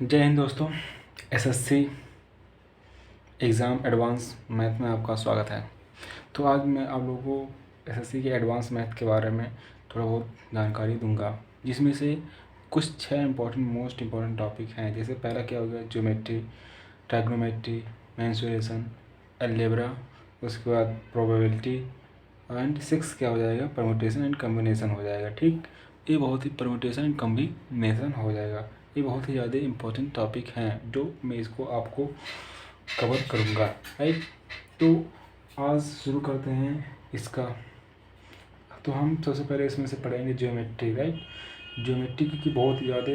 जय हिंद दोस्तों। SSC exam advance math में आपका स्वागत है। तो आज मैं आप लोगों को एसएससी के एडवांस मैथ के बारे में थोड़ा बहुत जानकारी दूंगा, जिसमें से कुछ 6 मोस्ट इम्पॉर्टेंट टॉपिक हैं। जैसे पहला क्या हो गया, ज्योमेट्री, ट्राइगोनोमेट्री, मेंसुरेशन, अलजेब्रा, उसके बाद प्रोबेबिलिटी एंड 6 क्या हो जाएगा, परम्यूटेशन एंड कम्बिनेशन हो जाएगा। ठीक, ये बहुत ही परम्यूटेशन एंड कम्बिनेशन हो जाएगा। ये बहुत ही ज़्यादा इम्पोर्टेंट टॉपिक हैं जो मैं इसको आपको कवर करूँगा। राइट, तो आज शुरू करते हैं इसका। तो हम सबसे पहले इसमें से पढ़ेंगे ज्योमेट्री। राइट, ज्योमेट्री की बहुत ही ज़्यादा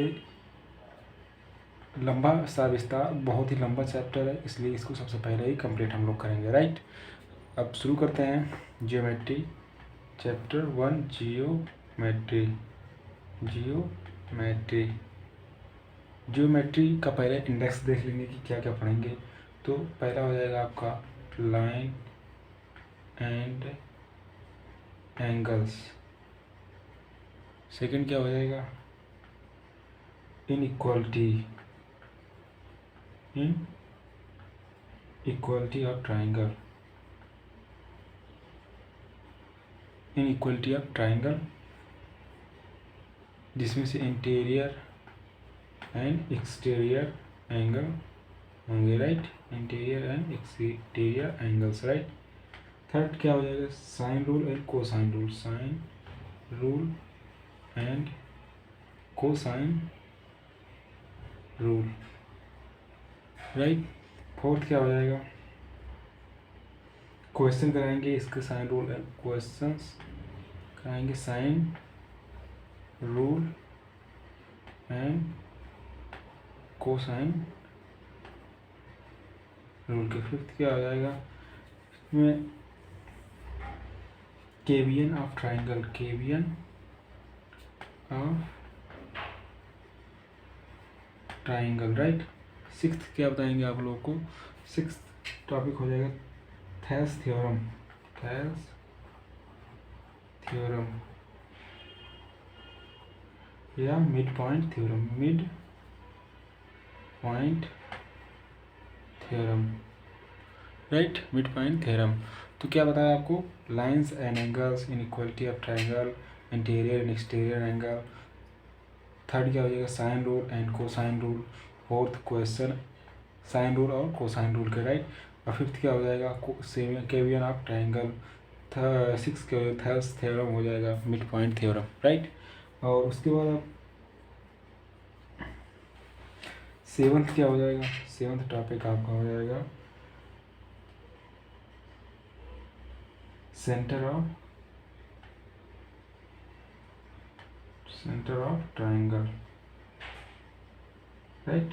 लंबा सा विस्तार, बहुत ही लंबा चैप्टर है, इसलिए इसको सबसे पहले ही कंप्लीट हम लोग करेंगे। राइट, अब शुरू करते हैं ज्योमेट्री चैप्टर 1, जियोमेट्री। ज्योमेट्री का पहले इंडेक्स देख लेंगे कि क्या क्या पढ़ेंगे। तो पहला हो जाएगा आपका लाइन एंड एंगल्स। सेकंड क्या हो जाएगा, inequality of triangle. Inequality of triangle, जिसमें से इंटीरियर एंड एक्सटीरियर एंगल होंगे। Right, interior and exterior angles. Right, third क्या हो जाएगा, sine rule and cosine rule. Sine rule and cosine rule. Right, fourth क्या हो जाएगा, क्वेश्चन कराएंगे इसके साइन रूल एंड क्वेश्चंस कराएंगे, sine rule and cosine rule के। फिफ्थ क्या हो जाएगा, इसमें केबियन ऑफ ट्राइंगल। केबियन ऑफ ट्राइंगल। राइट, सिक्स्थ क्या बताएंगे आप लोगों को, सिक्स्थ टॉपिक हो जाएगा थेल्स थ्योरम। थेल्स थ्योरम या mid point theorem. Mid point theorem. Right, mid point theorem. तो क्या बताया आपको, lines and angles, inequality of triangle, interior and exterior angle. Third क्या हो जाएगा, sine rule and cosine rule. Fourth question sine rule और cosine rule के। Right, और फिफ्थ क्या हो जाएगा, केबियन ऑफ ट्राइंगल। सिक्स क्या हो जाएगा, थेल्स थ्योरम हो जाएगा, मिड पॉइंट थ्योरम। राइट, और उसके बाद आप सेवंथ क्या हो जाएगा, सेवंथ टॉपिक आपका हो जाएगा सेंटर ऑफ ट्राइंगल। राइट,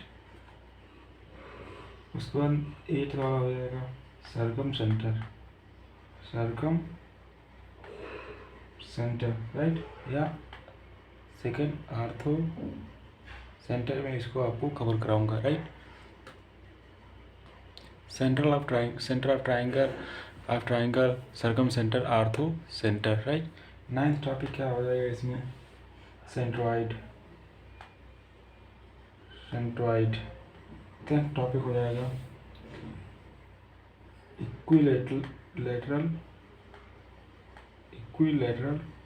उसके बाद एट वाला हो जाएगा सर्कम सेंटर। राइट, या सेकेंड आर्थो सेंटर में इसको आपको कवर कराऊंगा। Right, centre of triangle, circum centre, ortho centre. Right, ninth topic क्या हो जाएगा इसमें, सेंट्रॉइड। टेंथ टॉपिक हो जाएगा इक्विलैटरल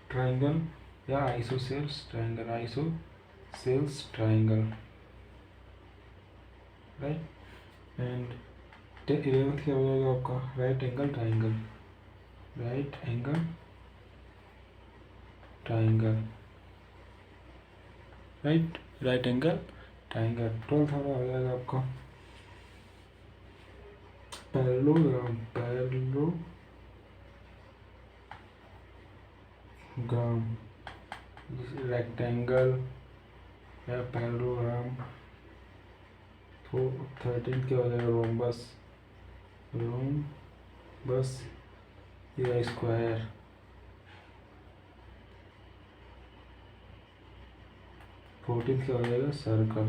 ट्राइंगल या isosceles triangle. Right, and 11th क्या हो जाएगा आपका, right angle triangle. Right, 12th वाला हो जाएगा आपका पैरेललोग्राम। रेक्टेंगल या पैरेललोग्राम। 13th क्या हो जाएगा, रोम्बस या स्क्वायर। 14th क्या हो जाएगा, सर्कल।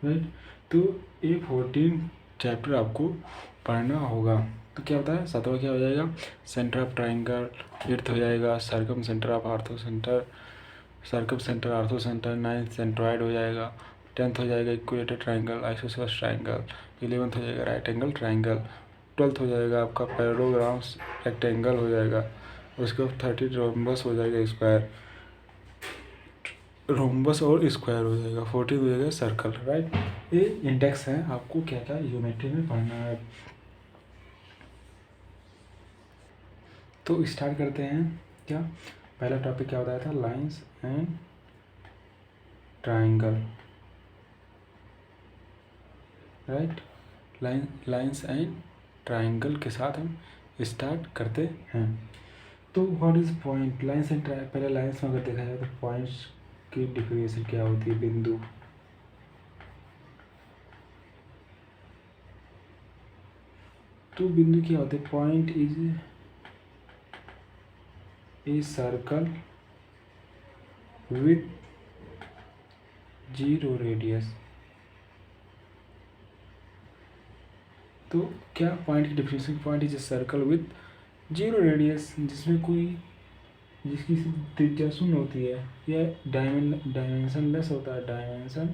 राइट, तो ये 14 चैप्टर आपको पढ़ना होगा। तो क्या होता है, 7वां क्या हो जाएगा, सेंटर ऑफ ट्राइंगल। 8th हो जाएगा circum centre of ortho centre. Circum centre, ortho centre, 9th centroid हो जाएगा, 10th हो जाएगा equator triangle, isosceles triangle, 11th हो जाएगा राइट एंगल ट्राइंगल, 12th हो जाएगा आपका पैरेललोग्राम रेक्टेंगल हो जाएगा, उसके बाद 30 रोम्बस हो जाएगा स्क्वायर, रोम्बस और स्क्वायर हो जाएगा, 14 हो जाएगा सर्कल, राइट। ये इंडेक्स है, आपको क्या क्या ज्योमेट्री में पढ़ना है। तो स्टार्ट करते हैं। क्या पहला टॉपिक क्या बताया था? Lines and triangle, right. Lines and triangle के साथ हम स्टार्ट करते हैं। तो what is point? Lines and पहले लाइंस में अगर देखा जाए तो पॉइंट्स की डिफिनेशन क्या होती है? बिंदु। तो बिंदु क्या होते हैं? Point is a circle with zero radius. तो क्या पॉइंट की definition? Point is a circle with zero radius, जिसकी त्रिज्या शून्य होती है, यह डायमेंशन लेस होता है, डायमेंशन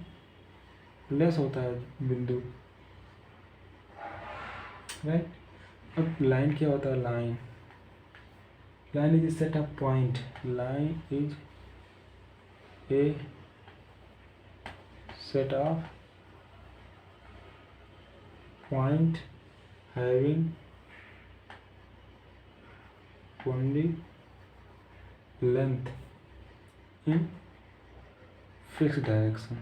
लेस होता है बिंदु, राइट। अब लाइन क्या होता है? Line is a set of point, line is a set of point having only length in fixed direction।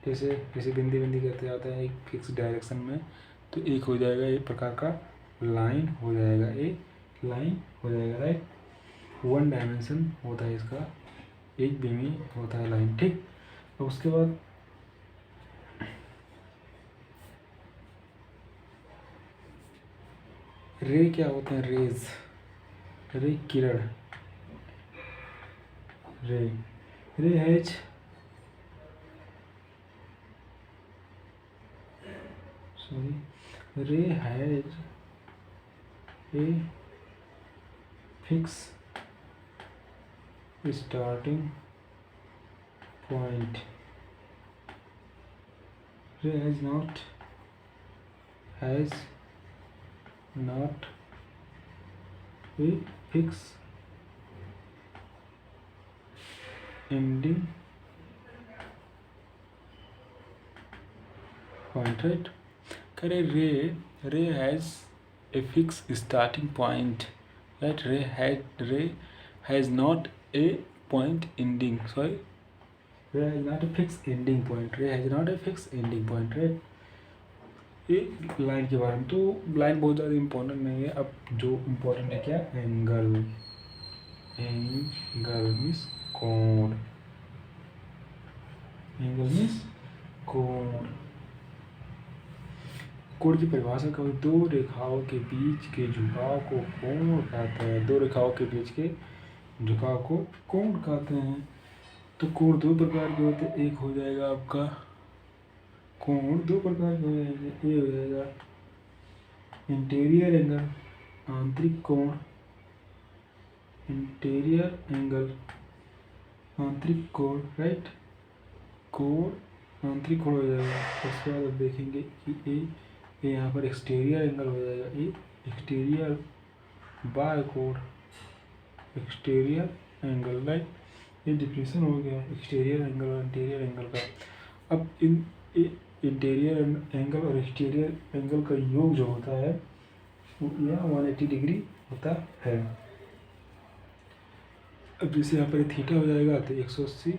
जैसे बिंदी करते जाते हैं एक फिक्स डायरेक्शन में, तो एक हो जाएगा एक प्रकार का लाइन हो जाएगा, एक लाइन हो जाएगा, राइट। वन डायमेंशन होता है इसका, एक बीमी होता है लाइन, ठीक। तो उसके बाद रे क्या होते हैं? रेज, रे किरण, ray has ray has a fix starting point, ray has not a fixed ending point, right। करे ray has a fixed starting point, right। Ray has not a point ending, sorry, ray has not a fixed ending point, ray has not a fixed ending point, right। ये line के बारे में। तो line बहुत ज़्यादा important नहीं है। अब जो इम्पोर्टेंट है क्या? एंगल मीन्स कोण, एंगल मीन्स कोण। कोण की परिभाषा का दो रेखाओं के बीच के झुकाव को कोण कहते हैं, दो रेखाओं के बीच के झुकाव को कोण कहते हैं। तो कोण दो प्रकार के होते हैं, एक हो जाएगा आपका कोण दो प्रकार के हो जाएंगे, ये हो जाएगा इंटीरियर एंगल, आंतरिक कोण, इंटीरियर एंगल, आंतरिक कोण, राइट। कोण आंतरिक कोण हो जाएगा। उसके बाद अब देखेंगे कि ये यहाँ पर एक्सटीरियर एंगल हो जाएगा, ये एक्सटीरियर बाय कोण, एक्सटीरियर एंगल, राइट। ये डिफिनेशन हो गया एक्सटीरियर एंगल और इंटीरियर एंगल का। अब इन इंटीरियर एंगल और एक्सटीरियर एंगल का योग जो होता है वो यह 180 डिग्री होता है। अब जैसे यहाँ पर थीटा हो जाएगा तो 180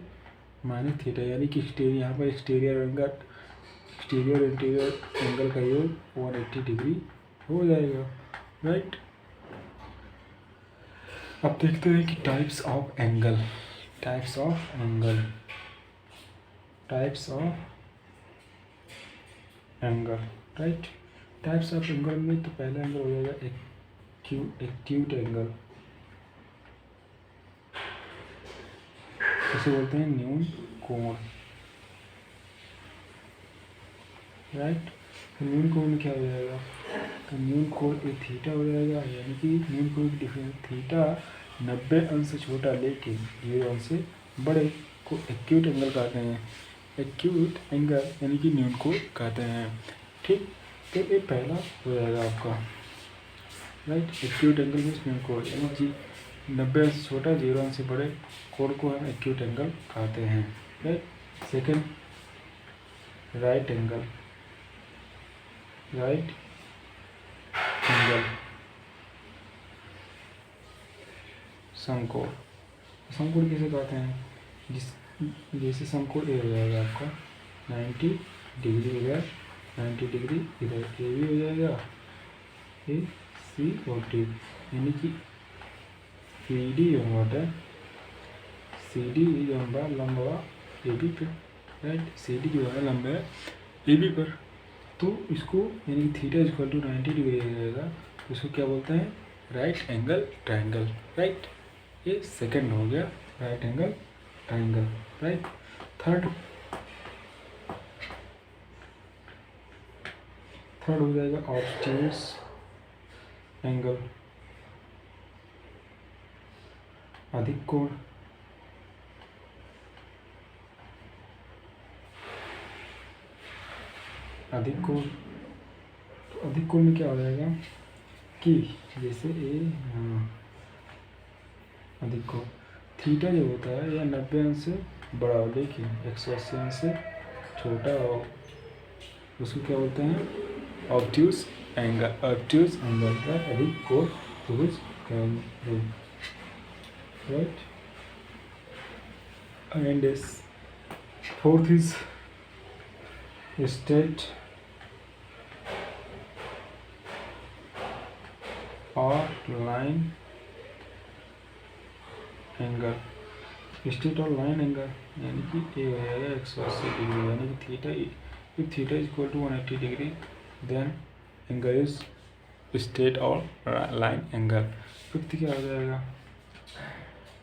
माइनस थीटा, यानी कि यहाँ पर एक्सटीरियर इंटीरियर एंगल का योग 180 डिग्री हो जाएगा, राइट। अब देखते हैं कि types of angle, right. Types of angle में तो पहला एंगल हो जाएगा एक्यूट एंगल, इसे बोलते हैं न्यून कोण, राइट। तो न्यून कोण में क्या हो जाएगा? तो न्यून कोण एक थीटा हो जाएगा, यानी कि न्यून कोण की डिफरेंस थीटा 90 अंश से छोटा लेकिन 0 अंश से बड़े को एक्यूट एंगल कहते हैं। एक्यूट एंगल यानी कि न्यून को कहते हैं। ठीक, तो ये पहला हो जाएगा आपका, राइट। एक्यूट एंगल मीन्स न्यून कोड, यानी कि 90 अंश से छोटा 0 अंश से बड़े कोड को हम एक्यूट एंगल कहते हैं, right. Second, right angle. Right angle समकोण। समकोण किसे कहते हैं? जैसे समकोण ए हो जाएगा आपका 90 डिग्री इधर, 90 डिग्री इधर, ए भी हो जाएगा, ए सी और डी, यानी कि सी डी जो है सी डी जो है लंबा ए बी पे, राइट। सी डी जो है लंबा है ए बी पर, तो इसको यानी कि थीटा इक्वल टू 90 डिग्री हो जाएगा, इसको क्या बोलते हैं? Right angle triangle, right. ये सेकंड हो गया, right angle triangle, right. Third हो जाएगा ऑब्ट्यूज एंगल, अधिक कोण। अधिक कोण, तो अधिक कोण में क्या हो जाएगा कि जैसे ए, अधिक कोण थीटा जो होता है यह 90 अंश से बड़ा हो लेकिन 180 अंश से छोटा हो, उसको क्या बोलते हैं? Obtuse angle. ऑब्ट्यूज एंगल का अधिक कोण त्रिभुज कहेंगे, right. And fourth is straight और लाइन एंगल। स्ट्रेट और लाइन एंगल यानी कि ए हो जाएगा 180 डिग्री, यानी कि theta, if theta is equal to 180 degree then angle is straight और लाइन एंगल। फिफ्थ क्या हो जाएगा?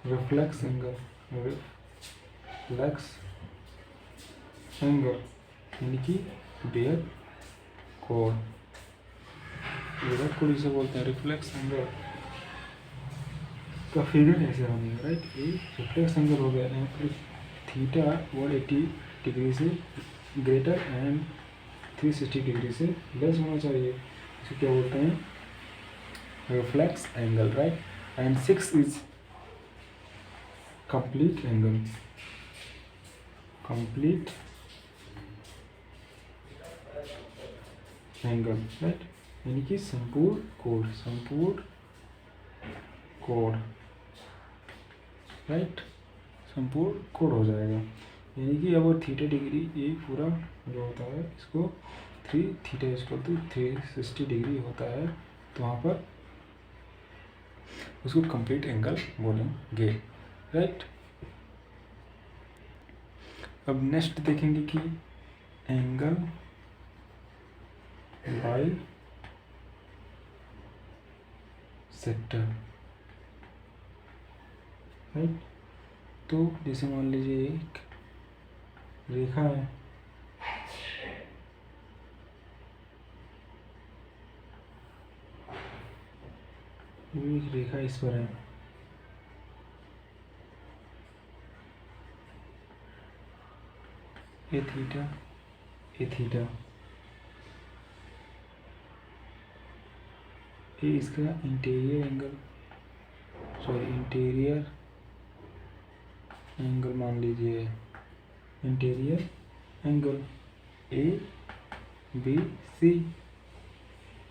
Reflex angle. रिफ्लेक्स एंगल यानी कि बेहद कोण। बेहद कोण इसे बोलते हैं रिफ्लेक्स एंगल का फिगर ऐसे बनेगा, राइट। ए रिफ्लेक्स एंगल हो गया यहाँ पर थीटा 180 डिग्री से ग्रेटर एंड 360 डिग्री से लेस होना चाहिए, इसे क्या बोलते हैं? Reflex angle, right. And 6 is complete angle. Complete angle, right, यानी कि संपूर्ण कोण। संपूर्ण कोण, राइट, संपूर्ण कोण हो जाएगा, यानी कि अब थीटा डिग्री ये पूरा जो होता है इसको थीटा इक्वल टू 360 डिग्री होता है, तो वहाँ पर उसको कंप्लीट एंगल बोलेंगे, राइट। अब नेक्स्ट देखेंगे कि एंगल बाई सेक्टर, राइट। तो जैसे मान लीजिए एक रेखा है, एक रेखा इस पर है, ए थीटा, ए थीटा, ए इसका interior angle, sorry interior angle मान लीजिए, interior angle A B C,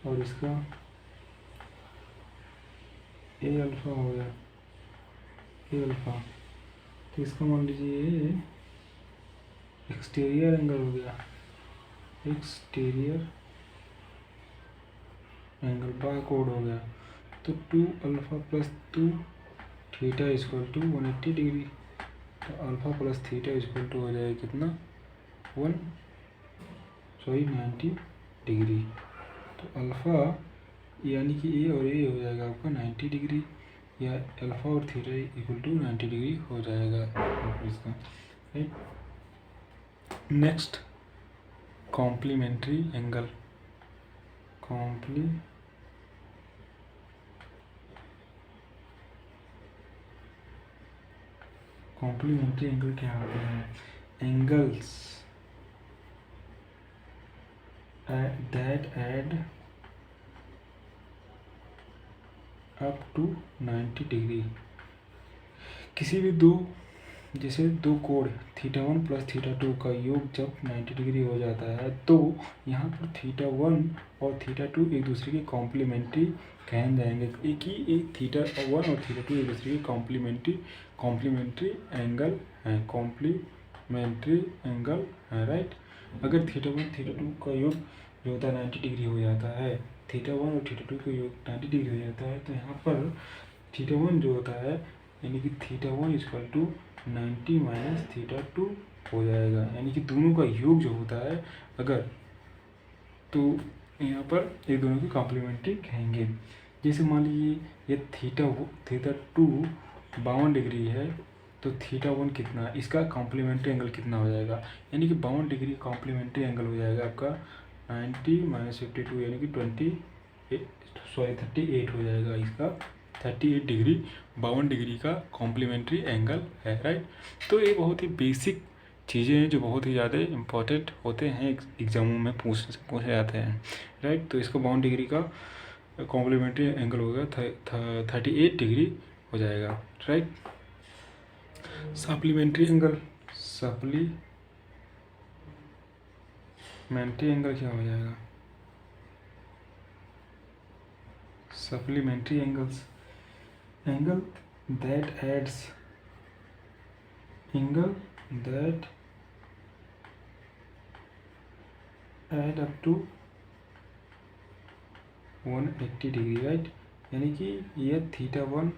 और इसका ए अल्फा हो गया, ए अल्फा, तो इसका मान लीजिए एक्सटीरियर एंगल हो गया, एक्सटीरियर एंगल बाय कोड हो गया, तो 2 alpha plus 2 theta equal to 180 डिग्री, तो alpha plus theta equal to हो जाएगा कितना? 90 डिग्री। तो अल्फा यानी कि ए और ए हो जाएगा आपका 90 डिग्री, या अल्फा और थीटा इक्वल टू 90 डिग्री हो जाएगा इसका, right. Next complementary angle. Complementary angle क्या होते हैं? Angles that add up to 90 degree. किसी भी दो, जैसे दो कोण θ1 प्लस θ2 का योग जब 90 डिग्री हो जाता है तो यहाँ पर θ1 और θ2 एक दूसरे के कॉम्प्लीमेंट्री कहे जाएंगे। एक θ1 और θ2 एक दूसरे के कॉम्प्लीमेंट्री एंगल हैं, कॉम्प्लीमेंट्री एंगल है, राइट। अगर θ1 θ2 का योग जो होता है 90 डिग्री हो जाता है, θ1 और θ2 का योग 90 डिग्री हो जाता है, तो यहाँ पर θ1 जो होता है यानी कि θ1 इक्वल टू 90 माइनस θ2 हो जाएगा, यानी कि दोनों का योग जो होता है अगर, तो यहाँ पर एक दोनों की कॉम्प्लीमेंट्री कहेंगे। जैसे मान लीजिए ये θ2 52 डिग्री है, तो θ1 कितना, इसका कॉम्प्लीमेंट्री एंगल कितना हो जाएगा, यानी कि 52 डिग्री कॉम्प्लीमेंट्री एंगल हो जाएगा आपका 90 माइनस 52 यानी कि 38 हो जाएगा। इसका 38 डिग्री 52 डिग्री का कॉम्प्लीमेंट्री एंगल है, राइट। तो ये बहुत ही बेसिक चीज़ें हैं जो बहुत ही ज़्यादा इम्पोर्टेंट होते हैं, एग्जामों में पूछे जाते हैं, राइट। तो इसका 52 डिग्री का कॉम्प्लीमेंट्री एंगल होगा 38 डिग्री हो जाएगा, राइट। सप्लीमेंट्री एंगल क्या हो जाएगा? Supplementary angle that adds add up to 180 degree, right. यानी कि यह θ1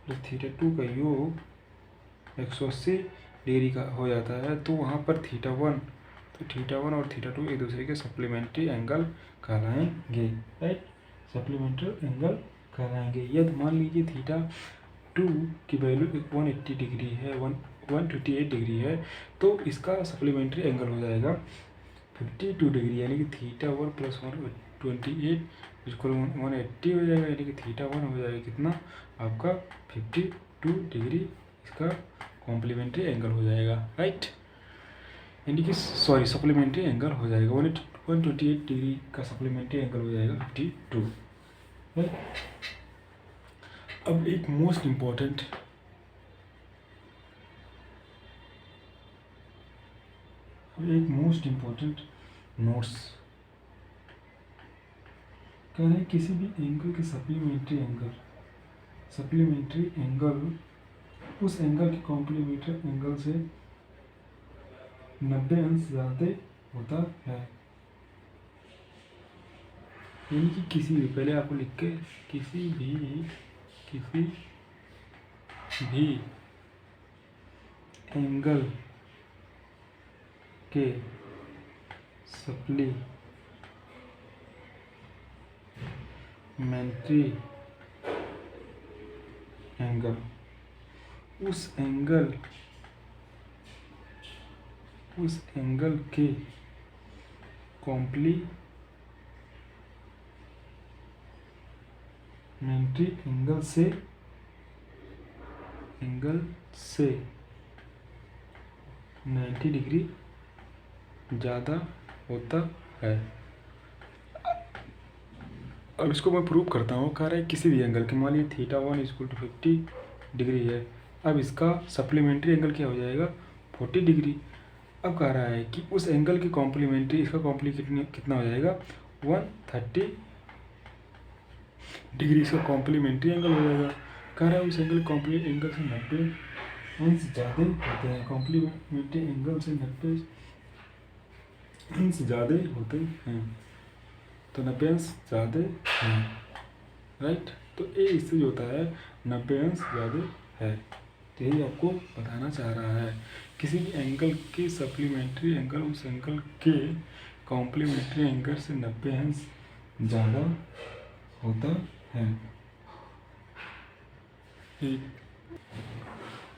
प्लस θ2 का योग 180 डिग्री का हो जाता है, तो वहाँ पर θ1 और θ2 एक दूसरे के सप्लीमेंट्री एंगल कहलाएंगे, राइट। सप्लीमेंट्री एंगल कहलाएंगे। यदि मान लीजिए θ2 की वैल्यू 180 डिग्री है, 128 डिग्री है, तो इसका सप्लीमेंट्री एंगल हो जाएगा 52 डिग्री, यानी कि θ1 प्लस 128 इसको 180 हो जाएगा, यानी कि θ1 हो जाएगा कितना आपका 52 डिग्री, इसका कॉम्प्लीमेंट्री एंगल हो जाएगा, राइट। यानी कि सॉरी सप्लीमेंट्री एंगल हो जाएगा 128 डिग्री का सप्लीमेंट्री एंगल हो जाएगा 52, राइट। अब एक मोस्ट इम्पॉर्टेंट नोट्स कह रहे हैं, किसी भी एंगल के सप्लीमेंट्री एंगल उस एंगल के कॉम्प्लीमेंट्री एंगल से 90 अंश ज़्यादा होता है। यानी कि किसी भी, पहले आपको लिख के, किसी भी एंगल के सप्लीमेंट्री एंगल उस एंगल के कॉम्प्लीमेंट्री एंगल से 90 डिग्री ज़्यादा होता है। अब इसको मैं प्रूव करता हूँ। कह रहा है किसी भी एंगल के, मान लीजिए θ1 इक्वल टू 50 डिग्री है, अब इसका सप्लीमेंट्री एंगल क्या हो जाएगा 40 डिग्री। अब कह रहा है कि उस एंगल की कॉम्प्लीमेंट्री, इसका कितना हो जाएगा 130 डिग्री, इसका कॉम्प्लीमेंट्री एंगल हो जाएगा। कह रहा है उस एंगल कॉम्प्लीमेंट्री एंगल से 90 अंश ज़्यादा होते हैं, कॉम्प्लीमेंट्री एंगल से 90 अंश ज़्यादा होते हैं, तो 90 अंश ज़्यादा हैं, राइट। तो ये इससे जो होता है 90 अंश ज़्यादा है, तो यही आपको बताना चाह रहा है। किसी भी एंगल की सप्लीमेंट्री एंगल उस एंगल के कॉम्प्लीमेंट्री एंगल से 90 अंश ज़्यादा होता है।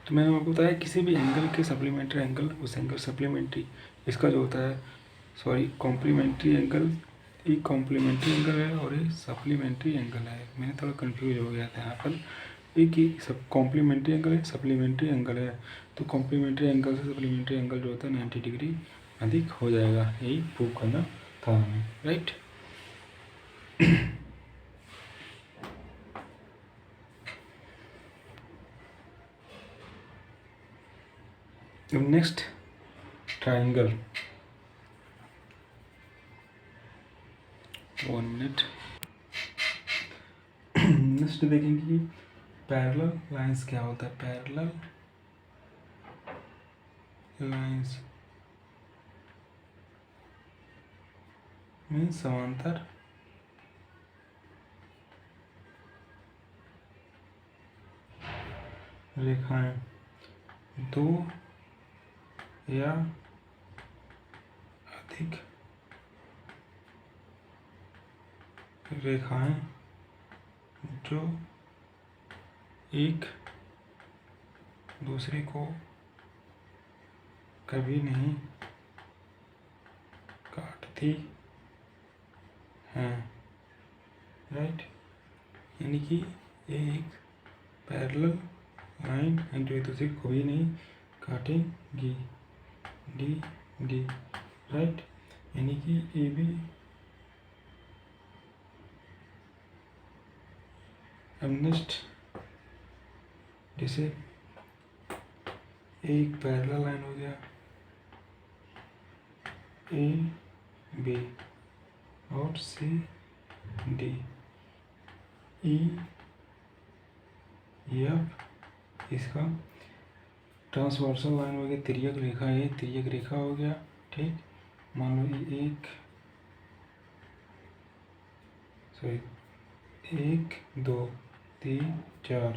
तो मैंने आपको बताया किसी भी एंगल के सप्लीमेंट्री एंगल उस एंगल सप्लीमेंट्री, इसका जो होता है सॉरी कॉम्प्लीमेंट्री एंगल, एक कॉम्प्लीमेंट्री एंगल है और एक सप्लीमेंट्री एंगल है। मैंने थोड़ा कंफ्यूज हो गया था यहाँ पर। एक ही सब कॉम्प्लीमेंट्री एंगल है, सप्लीमेंट्री एंगल है, तो कॉम्प्लीमेंट्री एंगल से सप्लीमेंट्री एंगल जो होता है 90 डिग्री अधिक हो जाएगा, यही प्रूव करना था हमें, right. Next triangle, 1 minute. Next देखेंगे कि पैरेलल लाइंस क्या होता है। पैरेलल लाइंस मीन्स समांतर रेखाएं, दो या अधिक रेखाएं जो एक दूसरे को कभी नहीं काटती हैं, राइट। यानी कि ये एक पैरेलल लाइन है जो एक दूसरे को कभी नहीं काटेंगी, डी डी, राइट। यानी कि ए बी, अब नेक्स्ट जैसे एक पैरेलल लाइन हो गया ए बी और सी डी, ई एफ इसका ट्रांसवर्सल लाइन हो गया, तिर्यक रेखा, ये तिर्यक रेखा हो गया, ठीक। मान लो ये एक 2 3 4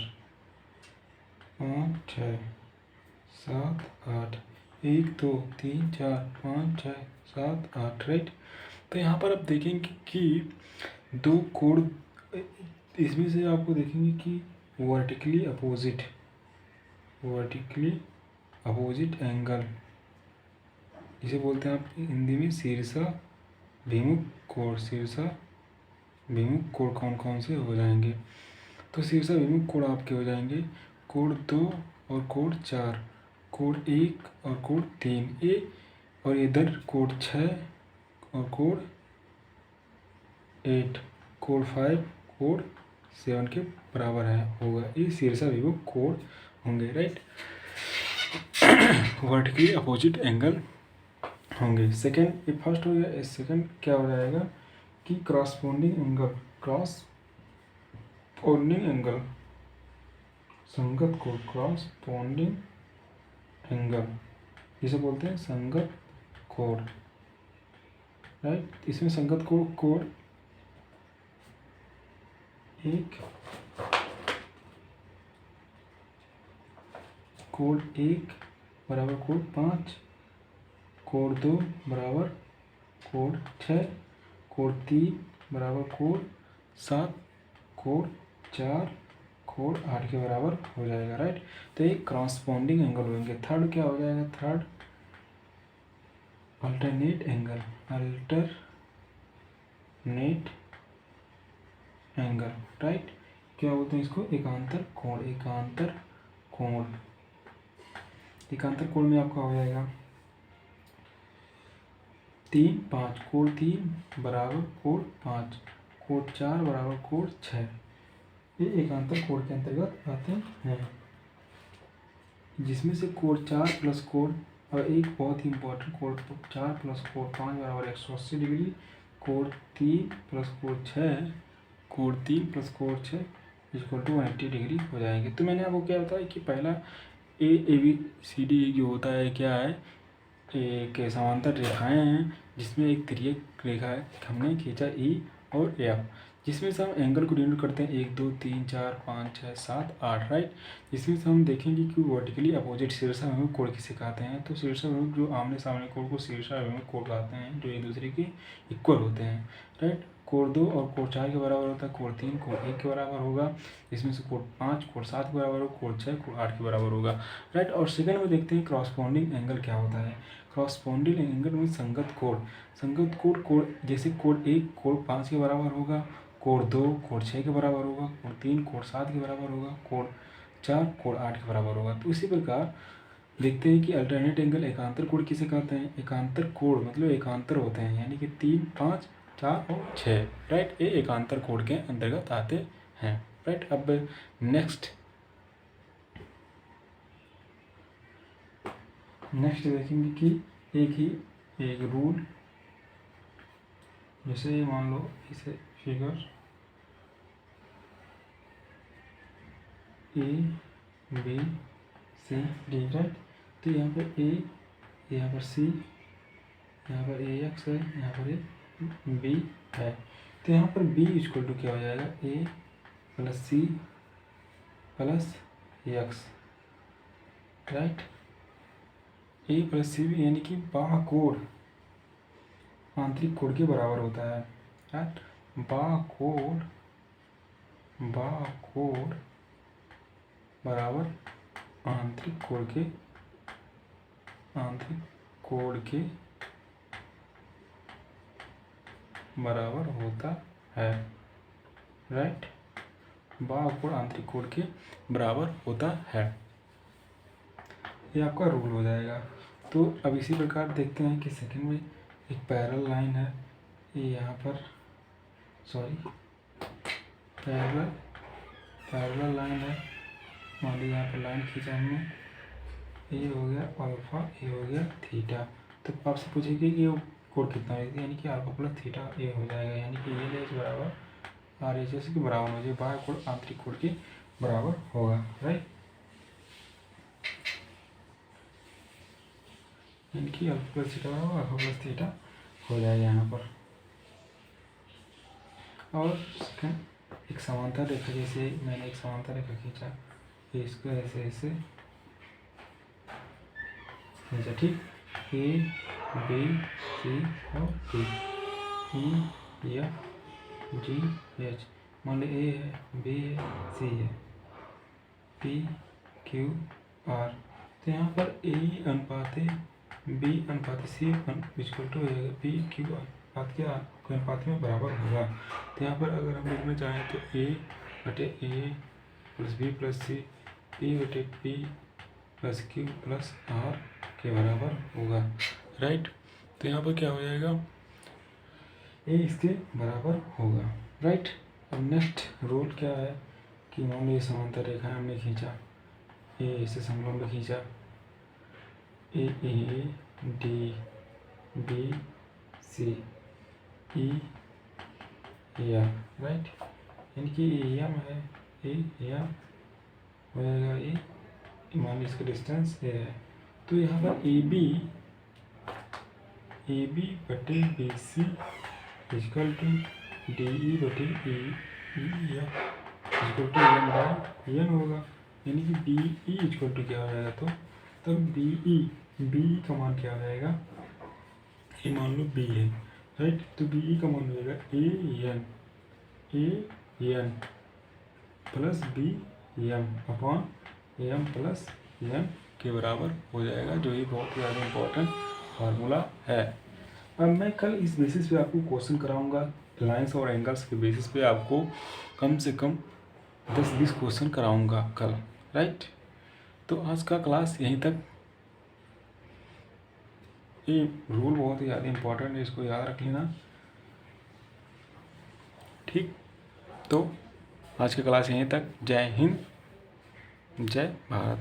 5 6 7 8, 1 2 3 4 5 6 7 8, राइट। तो यहाँ पर आप देखेंगे कि दो कोण, इसमें से आपको देखेंगे कि वर्टिकली अपोजिट एंगल, जिसे बोलते हैं आप हिंदी में शीर्षाभिमुख कोण। शीर्षाभिमुख कोण कौन कौन से हो जाएंगे, तो शीर्षाभिमुख कोण आपके हो जाएंगे कोण 2 और कोण 4, कोण 1 और कोण 3, ए और इधर कोण 6 और कोण 8, कोण 5 कोण 7 के बराबर होगा, ये शीर्षाभिमुख कोण होंगे, राइट। वर्टिकली अपोजिट एंगल होंगे। सेकेंड, ये फर्स्ट हो गया, सेकेंड क्या हो जाएगा कि क्रॉसपोंडिंग एंगल, संगत कोण, क्रॉसपोंडिंग एंगल जिसे बोलते हैं संगत कोण, राइट। इसमें संगत कोण कोण 1 बराबर कोण 5, कोण 2 बराबर कोण 6, कोण 3 बराबर कोण 7, कोण 4 कोण 8 के बराबर हो जाएगा, राइट। तो एक क्रॉसपोंडिंग एंगल होंगे। थर्ड क्या हो जाएगा, थर्ड अल्टरनेट एंगल, राइट। क्या बोलते हैं इसको, एकांतर कोण में आपका हो जाएगा 3 5, कोण 3 बराबर कोण 5, कोण 4 बराबर कोण 6, ये एकांतर कोण के अंतर्गत आते हैं, जिसमें से कोण 4 प्लस कोण, और एक बहुत ही इंपॉर्टेंट, कोण 4 प्लस कोण 5 बराबर 180 डिग्री, कोण 3 प्लस कोण 6 इक्वल टू 180 डिग्री हो जाएंगे। तो मैंने आपको क्या बताया कि पहला ए बी सी डी जो होता है क्या है, एक समांतर रेखाएं हैं जिसमें एक तिर्यक रेखा हमने खींचा ई और एफ, जिसमें से हम एंगल को डिनोट करते हैं 1 2 3 4 5 6 7 8, राइट। जिसमें से हम देखेंगे कि वर्टिकली अपोजिट शीर्षाभिमुख कोण किसे कहते हैं, तो शीर्षाभिमुख जो आमने सामने कोण को शीर्षाभिमुख कोण कहते हैं, जो एक दूसरे के इक्वल होते हैं, राइट। कोण 2 और कोण 4 के बराबर होता है, कोण 3 कोण 1 के बराबर होगा, इसमें से कोण 5 कोण 7 के बराबर होगा, कोण 6 कोण 8 के बराबर होगा, राइट। और सेकंड में देखते हैं क्रॉसपोंडिंग एंगल क्या होता है। क्रॉसपोंडिंग एंगल में संगत कोण जैसे कोण 1 कोण 5 के बराबर होगा, कोण 2 कोण 6 के बराबर होगा, कोण 3 कोण 7 के बराबर होगा, कोण 4 कोण 8 के बराबर होगा। तो इसी प्रकार देखते हैं कि अल्टरनेट एंगल एकांतर कोण किसे कहते हैं। एकांतर कोण मतलब एकांतर होते हैं, यानी कि 3, 5, 4 और 6, राइट। ये एकांतर कोण के अंतर्गत आते हैं, राइट। अब नेक्स्ट देखेंगे कि एक रूल, जैसे मान लो इसे figure A B C D, right. तो यहाँ पर ए, यहाँ पर सी, यहाँ पर ए एक्स है, यहाँ पर ए बी है। तो यहाँ पर बी इक्वल टू क्या हो जाएगा, A plus C plus X, right. A plus C B यानी कि बाह्य कोण आंतरिक कोण के बराबर होता है, राइट। बाह्य कोण बराबर आंतरिक कोण के बराबर होता है, राइट। बाह्य कोण आंतरिक कोण के बराबर होता है, ये आपका रूल हो जाएगा। तो अब इसी प्रकार देखते हैं कि सेकंड में एक पैरेलल लाइन है, ये यहाँ पर पैरेलल लाइन है। मान लीजिए यहाँ पर लाइन खींचा हमने, ये हो गया अल्फा, ये हो गया थीटा। तो आपसे पूछेगी कि ये कोण कितना है, यानी कि अल्फा प्लस थीटा ये हो जाएगा, यानी कि ये एच बराबर आर एच एस के बराबर हो जाए, बाह्य कोण आंतरिक कोण के बराबर होगा, राइट। यानी कि अल्फा प्लस थीटा बराबर अल्फा प्लस थीटा हो जाएगा यहाँ पर। और सेकंड एक समांतर रेखा, जैसे मैंने एक समांतर रेखा खींचा, इसको ऐसे ऐसे खींचा, ठीक। ए बी सी और D, E F G H, मान लो ए है, बी है, सी है, पी क्यू आर। तो यहाँ पर ए अनुपात बी अनुपात सी इक्वल टू हो जाएगा पी क्यू आर अनुपात के अनुपात में बराबर होगा। तो यहाँ पर अगर हम लिखना चाहें तो ए बटे A plus B plus C, P बटे P plus Q plus R के बराबर होगा, राइट। तो यहाँ पर क्या हो जाएगा, ए इसके बराबर होगा, राइट। अब नेक्स्ट रूल क्या है कि मान लो ये समांतर रेखा हमने खींचा, ए इसे समलंब खींचा, A D B C E M, right. यानी कि एम है, ए एम हो जाएगा, ए मान लो इसका डिस्टेंस ए है। तो यहाँ पर ए बी बटे B C equal to D E बटे E F equal to M by N होगा, यानी कि बी ई इक्वल टू क्या हो जाएगा, तो तब बी का मान क्या हो जाएगा, ये मान लो बी है, राइट। तो बी ई का मान हो जाएगा A N plus B M upon M plus M के बराबर हो जाएगा, जो ये बहुत ही ज़्यादा इम्पोर्टेंट फार्मूला है। अब मैं कल इस बेसिस पे आपको क्वेश्चन कराऊंगा, लाइंस और एंगल्स के बेसिस पे आपको कम से कम 10-20 क्वेश्चन कराऊंगा कल, राइट। तो आज का क्लास यहीं तक। ये रूल बहुत ही ज़्यादा इम्पोर्टेंट है, इसको याद रख लेना, ठीक। तो आज की क्लास यहीं तक। जय हिंद, जय भारत।